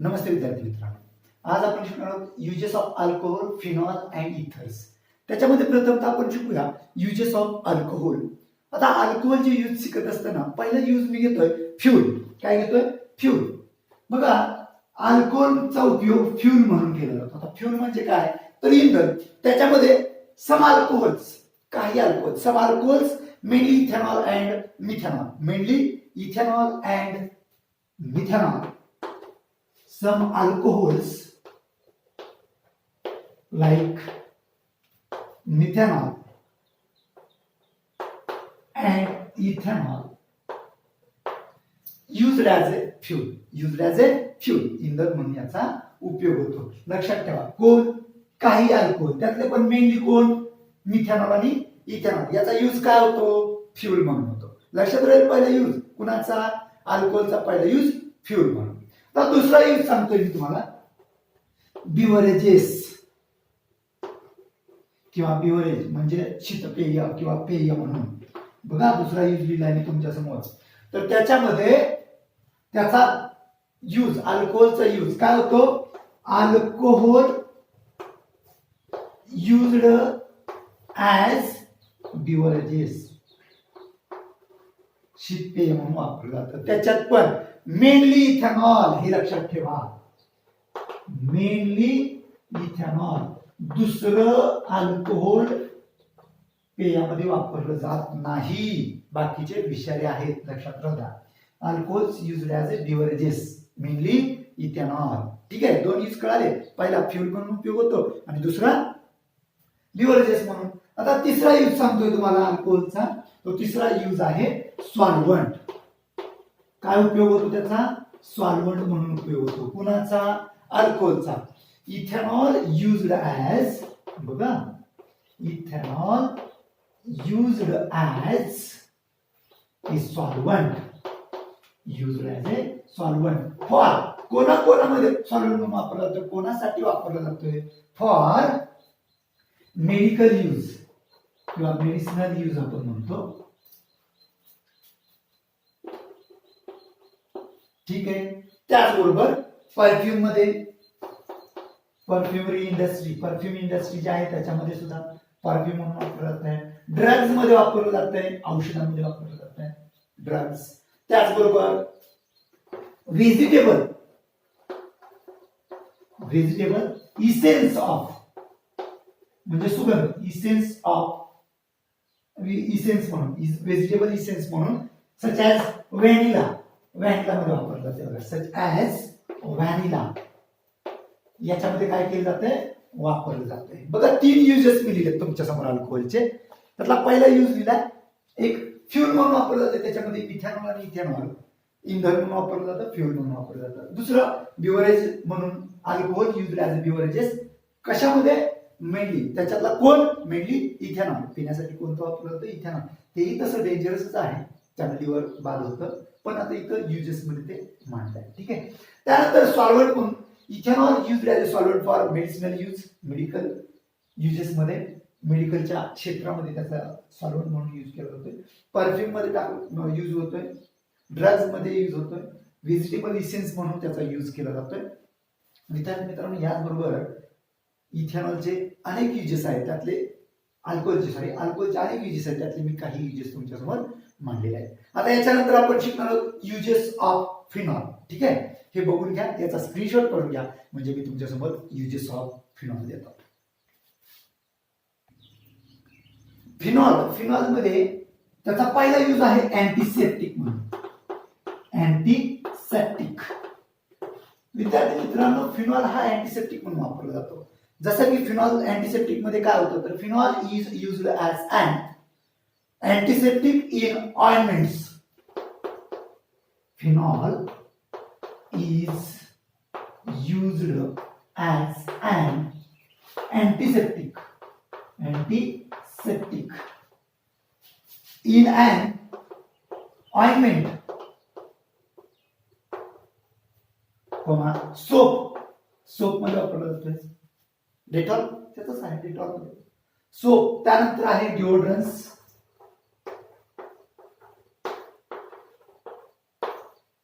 नमस्ते विद्यार्थी मित्रांनो, आज आपण शिकणार आहोत uses of alcohol, phenol and ethers. त्याच्यामध्ये प्रथमतः आपण शिकूया युजेस ऑफ अल्कोहोल. आता अल्कोहोलचे यूज शिकत असताना पहिला यूज मी घेतोय फ्यूल. काय घेतोय? फ्यूल. बघा, अल्कोहोलचा उपयोग फ्यूल म्हणून केला जातो. आता फ्यूल म्हणजे काय? तर इंधन. त्याच्यामध्ये सम अल्कोहोल्स, काही alcohol, some alcohols mainly ethanol and methanol, mainly ethanol and methanol. Some alcohols like methanol and ethanol used as a fuel. Used as a fuel. इंधन म्हणून याचा उपयोग होतो. लक्षात ठेवा, कोण? काही अल्कोहोल, त्यातले पण मेनली कोण? मिथेनॉल आणि इथेनॉल. याचा यूज काय होतो? फ्यूल म्हणून होतो. लक्षात राहील पहिला यूज कुणाचा? अल्कोहोलचा पहिला यूज फ्यूल म्हणून. तर दुसरा यूज सांगतोय मी तुम्हाला, बिवरेजेस किंवा बिवरेज म्हणजे शीतपेय किंवा पेय म्हणून. बघा, दुसरा यूज लिहिलाय मी तुमच्या समोर. तर त्याच्यामध्ये त्याचा यूज, अल्कोहोलचा यूज काय होतो? अल्कोहोल युज्ड ऍज बिवरेजेस, शीतपेय म्हणून वापरलं जातं. त्याच्यात पण मेनली इथेनॉल, हे लक्षात ठेवा, मेनली इथेनॉल. दुसरं अल्कोहोल पेयामध्ये वापरलं जात नाही. बाकीचे विषारी आहेत, लक्षात राहू द्या. Alcohols used as a beverages, mainly ethanol. ठीक आहे, दोन यूज कळाले. पहिला फ्यूल म्हणून उपयोग होतो आणि दुसरा बिवरेजेस म्हणून. आता तिसरा यूज सांगतोय तुम्हाला अल्कोहोलचा. तो तिसरा यूज आहे सॉल्व्हंट. काय उपयोग होतो त्याचा? सॉल्व्हंट म्हणून उपयोग होतो. कुणाचा? अल्कोहोलचा. इथेनॉल युज्ड ऍज, बघा, ethanol used as a solvent, used as a solvent for, कोणामध्ये सॉल्व्हंट म्हणून वापरला जातो? कोणासाठी वापरला जातोय? फॉर मेडिकल यूज किंवा मेडिसिनल यूज आपण म्हणतो. ठीक आहे. त्याचबरोबर परफ्यूम मध्ये, परफ्युमरी इंडस्ट्री, परफ्यूम इंडस्ट्री जी आहे त्याच्यामध्ये सुद्धा परफ्यूम म्हणून वापरलं जात आहे. ड्रग्ज मध्ये वापरलं जात आहे, औषधांमध्ये वापरलं जात आहे ड्रग्ज. त्याचबरोबर व्हेजिटेबल इसेन्स ऑफ म्हणजे सुगंध, इसेन्स ऑफ, इसेन्स म्हणून, व्हेजिटेबल इसेन्स म्हणून, सच ॲज व्हॅनिला, व्हॅनिला मध्ये वापरलं जाते. सच ॲज व्हॅनिला, याच्यामध्ये काय केलं जाते? वापरलं जाते. बघा, तीन युजेस मी लिहिले तुमच्या समोर अल्कोहोलचे. त्यातला पहिला यूज लिहिला, एक फ्यूल म्हणून वापरलं जाते. त्याच्यामध्ये मिथेनॉल आणि इथेनॉल इंधन म्हणून वापरलं जातं, फ्यूल म्हणून वापरलं जातं. दुसरं बिवरेज म्हणून, alcohol used as a beverages. कशामध्ये? मेनली त्याच्यातला कोण? Mainly ethanol. पिण्यासाठी कोणतं वापरलं जातं? इथेनॉल. तेही तसं डेंजरसच आहे, त्याला लिव्हर बाद होतं, पण आता इथं युजेस मध्ये ते मांडताय. ठीक आहे. त्यानंतर सॉल्व्हंट म्हणून, ethanol used as a solvent for medicinal use, medical uses मध्ये, मेडिकलच्या क्षेत्रामध्ये त्याचा सॉल्व्हंट म्हणून यूज केला जातोय. परफ्यूम मध्ये यूज होतोय, ड्रग्ज मध्ये यूज होतोय, व्हेजिटेबल इसेन्स म्हणून त्याचा यूज केला जातोय. मित्रांनो, याचबरोबर इथेनॉलचे अनेक युजेस आहेत, त्यातले अल्कोहोलचे अनेक युजेस आहेत, त्यातले मी काही युजेस तुमच्यासमोर मांडलेले आहेत. आता याच्यानंतर आपण शिकणार आहोत युजेस ऑफ फिनॉल. ठीक आहे, हे बघून घ्या, याचा स्क्रीनशॉट करून घ्या, म्हणजे मी तुमच्यासमोर युजेस ऑफ फिनॉल देतो. फिनॉल मध्ये त्याचा पहिला यूज आहे अँटीसेप्टिक म्हणून. अँटीसेप्टिक, विद्यार्थी मित्रांनो, फिनॉल हा अँटीसेप्टिक म्हणून वापरला जातो. जसं की फिनॉल अँटीसेप्टिक मध्ये काय होतं, तर phenol is used as an antiseptic in ointments. Phenol is used as an antiseptic in an ointment, soap मध्ये वापरलं जातं. डेटॉल त्यातच आहे, डेटॉल मध्ये सोप. त्यानंतर आहे डिओड्रन्स,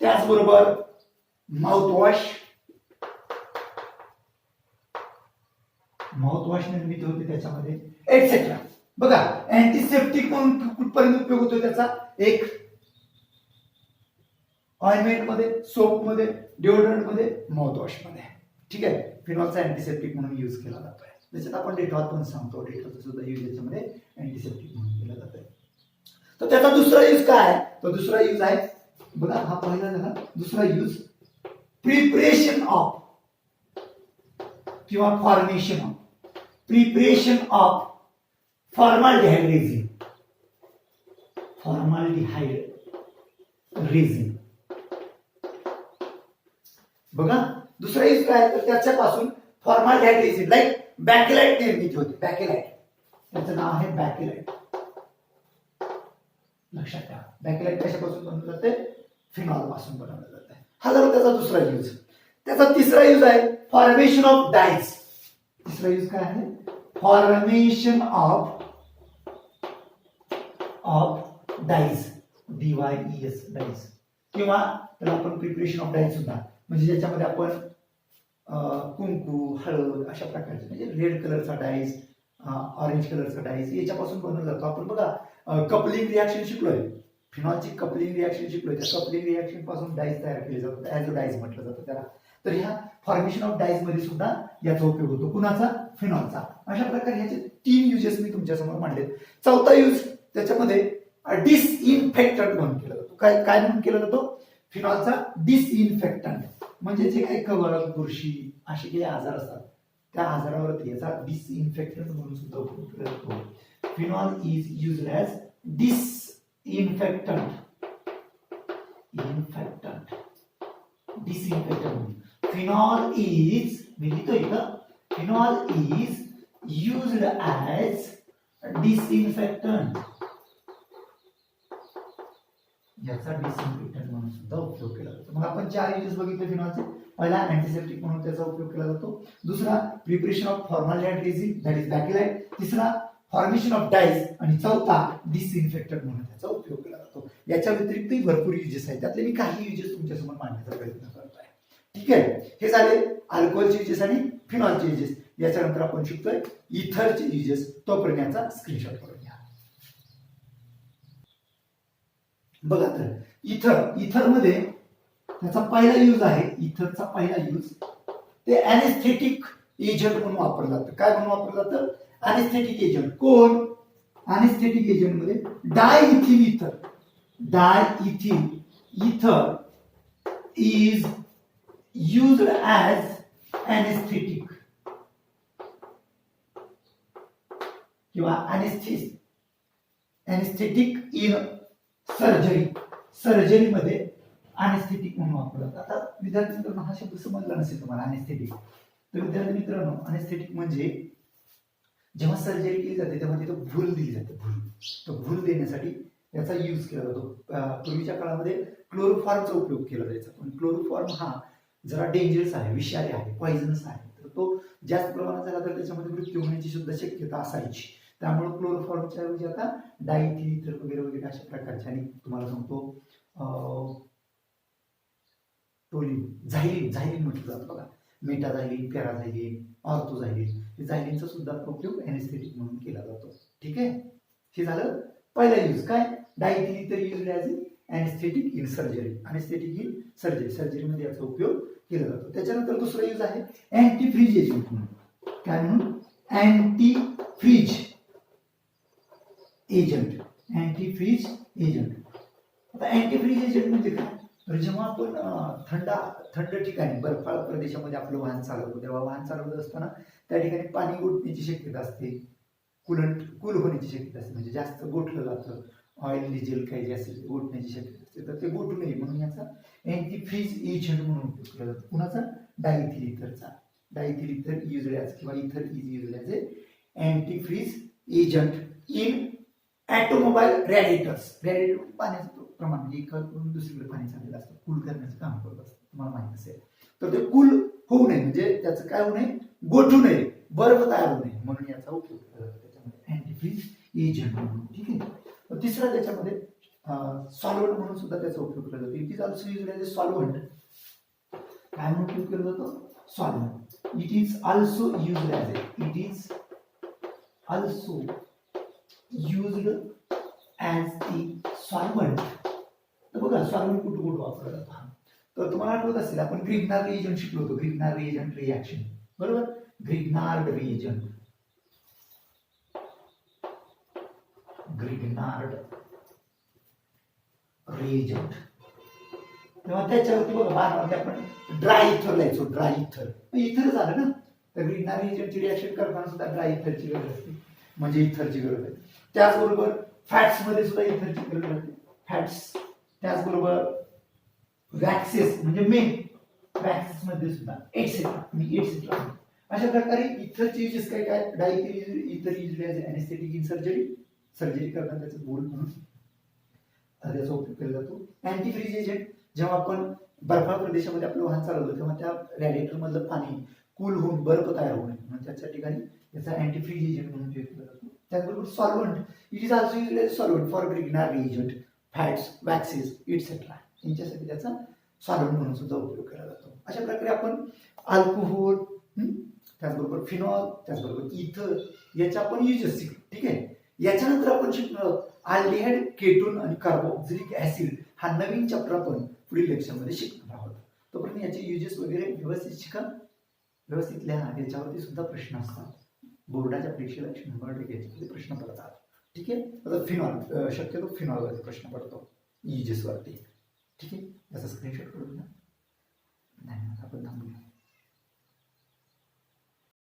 त्याचबरोबर माउथवॉश, माउथवॉश निर्मिती होते त्याच्यामध्ये, एटसेट्रा. बघा अँटीसेप्टिक म्हणून कुठपर्यंत उपयोग होतो त्याचा, एक ऑइंटमेंट मध्ये, सोप मध्ये, डिओड्रंट मध्ये, माउथवॉश मध्ये. ठीक आहे, फिनॉलचा अँटीसेप्टिक म्हणून यूज केला जातोय. त्याच्यात आपण डेटॉल पण सांगतो, डेटॉलचा सुद्धा यूज याच्यामध्ये अँटीसेप्टिक म्हणून केला जातोय. तर त्याचा दुसरा यूज काय आहे, तो दुसरा यूज आहे बघा, हा पहिला झाला. दुसरा यूज प्रिपरेशन ऑफ किंवा formation of, preparation of formaldehyde resin, formaldehyde resin. बघा दुसरा यूज काय, तर त्याच्यापासून फॉर्मल्डिहाइड रेझिन लाईक बॅकेलाइट निर्मिती होते. बॅकेलाइट, त्याचं नाव आहे बॅकेलाइट. लक्षात ठेवा, बॅकेलाइट कशापासून बनवलं जाते, फिनॉल पासून बनवलं जाते. हा झाला त्याचा दुसरा यूज. त्याचा तिसरा यूज आहे फॉर्मेशन ऑफ डाईज. तिसरा यूज काय आहे, formation of dies, DYES dies, किंवा त्याला आपण प्रिपरेशन ऑफ डाईज सुद्धा, म्हणजे ज्याच्यामध्ये आपण कुंकू, हळद अशा प्रकारचे, म्हणजे रेड कलरचा डाईज, ऑरेंज कलरचा डाईज याच्यापासून बनवला जातो. आपण बघा कपलिंग रिॲक्शन शिकलोय, फिनॉलची कपलिंग रिॲक्शन शिकलोय. त्या कपलिंग रिॲक्शन पासून डाईज तयार केले जातात, ॲज अ डाईज म्हटलं जातं त्याला. तर ह्या फॉर्मेशन ऑफ डाईज मध्ये सुद्धा याचा उपयोग होतो. कुणाचा, फिनॉलचा. अशा प्रकारे ह्याचे 3 युजेस मी तुमच्या समोर मांडले. चौथा यूज त्याच्यामध्ये डिसइन्फेक्टंट म्हणून केला जातो. काय काय म्हणून केला जातो, फिनॉलचा डिसइन्फेक्टंट, म्हणजे जे काही कवळ, बुरशी असे काही आजार असतात त्या आजारावरती याचा डिसइन्फेक्टंट म्हणून सुद्धा उपयोग केला जातो. Phenol is used as disinfectant, disinfectant. Phenol is, मी लिहितो इथं, phenol is used as disinfectant, याचा डिसइन्फेक्टंट म्हणून सुद्धा उपयोग केला जातो. मग आपण 4 युजेस बघितले फिनॉलचे. पहिला अँटीसेप्टिक म्हणून त्याचा उपयोग केला जातो. दुसरा preparation of formaldehyde resin, that is Bakelite. तिसरा फॉर्मेशन ऑफ डाईज, आणि चौथा डिसइन्फेक्टंट म्हणून त्याचा उपयोग केला जातो. याच्या व्यतिरिक्तही भरपूर युजेस आहेत, त्यातले मी काही युजेस तुमच्यासमोर मांडण्याचा प्रयत्न करतोय. ठीक आहे, हे झाले अल्कोहोलचे युजेस आणि फिनॉलचे युजेस. याच्यानंतर आपण शिकतोय इथरचे युजेस. तोपर्यंत याचा स्क्रीनशॉट करून घ्या. बघा तर इथर मध्ये त्याचा पहिला यूज आहे, इथरचा पहिला यूज ते अॅनेस्थेटिक एजंट म्हणून वापरलं जातं. काय म्हणून वापरलं जातं, अॅनेस्थेटिक एजंट. कोण, अॅनेस्थेटिक एजंट मध्ये डायइथिल इथर, डायइथिल इथर इज युज्ड ॲज अॅनेस्थेटिक किंवा अॅनेस्थेटिक इन सर्जरी. सर्जरीमध्ये अॅनेस्थेटिक म्हणून वापरलं जातं. आता विद्यार्थी मित्रांनो, हा शब्द समजला नसेल तुम्हाला, अॅनेस्थेटिक. तर विद्यार्थी मित्रांनो, अॅनेस्थेटिक म्हणजे जेव्हा सर्जरी केली जाते तेव्हा तिथं भूल दिली जाते. तो भूल देण्यासाठी याचा यूज केला जातो. पूर्वीच्या काळामध्ये क्लोरोफॉर्मचा उपयोग केला जायचा, पण क्लोरोफॉर्म हा जरा डेंजरस आहे, विषारी आहे, पॉइझनस आहे. तर तो जास्त प्रमाणात झाला तर त्याच्यामध्ये मृत्यू होण्याची सुद्धा शक्यता असायची. त्यामुळे क्लोरोफॉर्मच्या ऐवजी आता डायइथिल इथर वगैरे वगैरे अशा प्रकारचे, आणि तुम्हाला सांगतो टोलिन, झायलिन म्हटलं जातं बघा, मेटाझायलिन, पॅराझायलिन, ऑर्थोझायलिन, हे झायलिनचा सुद्धा उपयोग अॅनेस्थेटिक म्हणून केला जातो. ठीक आहे, हे झालं पहिला यूज. काय, diethyl ether used as anaesthetic in surgery, anaesthetic in surgery, सर्जरीमध्ये याचा उपयोग केला जातो. त्याच्यानंतर दुसरा यूज आहे अँटीफ्रीज एजंट म्हणून. काय म्हणून, अँटीफ्रीज एजंट, अँटीफ्रीज एजंट. आता अँटीफ्रीज एजंट म्हणजे काय, तर जेव्हा आपण थंड ठिकाणी, बर्फाळ प्रदेशामध्ये आपलं वाहन चालवतो, तेव्हा वाहन चालवत असताना त्या ठिकाणी पाणी गोठण्याची शक्यता असते, कूल होण्याची शक्यता असते, म्हणजे जास्त गोठलं जातं, ऑइल, डिझेल काही जे असेल गोठण्याची शक्यता असते, तर ते गोठू नये म्हणून याचा अँटीफ्रीज एजंट म्हणून उपयोग केला जातो. कुणाचा, डायइथिल इथरचा. डायइथिल इथर युज्ड ॲज किंवा ether is used as antifreeze agent in automobile radiators. Radiator पाण्याचं प्रमाण, म्हणजे एकाकडून दुसरीकडे पाणी चाललेलं असतं, कूल करण्याचं काम करत असतं, तुम्हाला माहिती असेल. तर ते कूल होऊ नये, म्हणजे त्याचं काय होऊ नये, गोठू नये, बर्फ तयार होऊ नये म्हणून याचा उपयोग केला जातो त्याच्यामध्ये अँटीफ्रीज एजंट म्हणून. ठीक आहे, तिसरा त्याच्यामध्ये सॉल्व्हंट म्हणून सुद्धा त्याचा उपयोग केला जातो. It is also used as a solvent. काय म्हणून उपयोग केला जातो? Solvent. It is also used as it is also used as the solvent. तर बघा सॉल्व्हंट कुठं कुठं वापरला जातो हा. तर तुम्हाला आठवत असेल आपण ग्रिग्नार्ड रिएजंट शिकलो होतो. ग्रिग्नार्ड रिएजंट रिॲक्शन, बरोबर. Grignard reagent, Grignard reagent. तेव्हा त्याच्यावरती बघा बारामध्ये आपण ड्राय इथर लिहायचो. ड्राय इथर इथर झालं ना. तर ग्रिग्नार्ड रिएजंटची रिॲक्शन करताना सुद्धा ड्राय इथरची गरज असते, म्हणजे इथरची गरज आहे. त्याचबरोबर फॅट्स मध्ये सुद्धा इथरची गरज असते. फॅट्स, त्याचबरोबर वॅक्सेस म्हणजे मेन वॅक्सेस मध्ये सुद्धा एटसेट्रा. अशा प्रकारे इथरचे युजेस काय काय? डाय इथर used as anaesthetic in surgery. Surgery करताना त्याचं बोल म्हणून त्याचा उपयोग केला जातो. अँटीफ्रीज एजंट, जेव्हा आपण बर्फाळ प्रदेशामध्ये आपलं वाहन चालवतो तेव्हा त्या रॅडिएटर मधलं पाणी कूल होऊन बर्फ तयार होऊ नये म्हणून त्याच्या ठिकाणी याचा अँटीफ्रीज एजंट म्हणून उपयोग केला जातो. त्याचबरोबर solvent, it is also used as solvent for Grignard reagent, fats, waxes etcetera. यांच्यासाठी त्याचा सॉल्व्हंट म्हणून सुद्धा उपयोग केला जातो. अशा प्रकारे आपण अल्कोहोल, त्याचबरोबर फिनॉल, त्याचबरोबर इथर याच्या आपण युजेस शिकलो. ठीक आहे. याच्यानंतर आपण शिकणार अल्डिहाइड, केटोन आणि कार्बोक्सिलिक ऍसिड हा नवीन चॅप्टर आपण पुढील लेक्चरमध्ये शिकणार आहोत. तोपर्यंत याचे युजेस वगैरे व्यवस्थित शिका, व्यवस्थित लिहा. याच्यावरती सुद्धा प्रश्न असतात. बोर्डाच्या परीक्षेला 100% याच्यामध्ये प्रश्न पडतात. ठीक आहे. आता फिनॉल, शक्यतो फिनॉलवरती प्रश्न पडतो युजेस वरती. ठीक आहे. याचा स्क्रीनशॉट करून घ्या. धन्यवाद. आपण थांबूया.